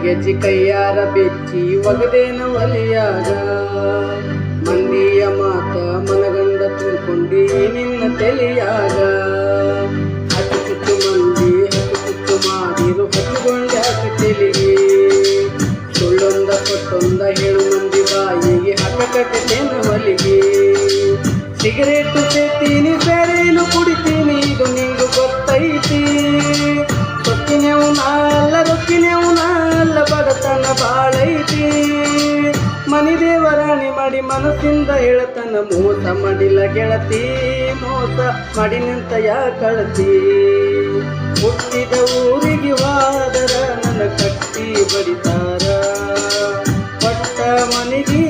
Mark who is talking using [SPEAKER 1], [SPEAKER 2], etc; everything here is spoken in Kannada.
[SPEAKER 1] ಗೆಜ್ಜಿ ಕೈಯಾರ ಬೆಚ್ಚಿ ಒಗದೇನ ಒಲಿಯಾಗ ಮಂದಿಯ ಮಾತ ಮನಗಂಡ ತುಂಬಿಕೊಂಡಿ ನಿನ್ನ ತಲೆಯಾಗ ಹತ್ತು ಚುಚ್ಚು ಮಂದಿ ಹತ್ತು ಚುಚ್ಚು ಮಾಡಿರು ಹತ್ತುಕೊಂಡ್ಯಾಕ ತೆಲಿಗೆ ಸುಳ್ಳೊಂದ ಕೊಟ್ಟೊಂದ ಹೇಳು ಮಂದಿ ಬಾಯಿಗೆ ಹಠ ಕಟ್ಟಿತೇನ ಹೊಲಿಗೆ ಸಿಗರೇಟು ಸೇತೀನಿ ಬೇರೇನು ಕುಡಿತೀನಿ ಇದು ನಿಂಗು ಗೊತ್ತೈತಿ ರೊಕ್ಕಿನೆವು ನಾಲ್ಲ ಬಡತನ ಬಾಳೈತಿ ಮನಿ ದೇವರಾಣಿ ಮಾಡಿ ಮನಸ್ಸಿಂದ ಹೇಳತನ ಮೋಸ ಮಾಡಿಲ್ಲ ಗೆಳತಿ ಮೋಸ ಮಾಡಿ ನಿಂತ ಯಾಕಳತಿ ಹುಟ್ಟಿದ ಊರಿಗೆ ಹೋದರ ನನ್ನ ಕಟ್ಟಿ ಬಡಿತಾರ ಪಟ್ಟ ಮನಿಗೆ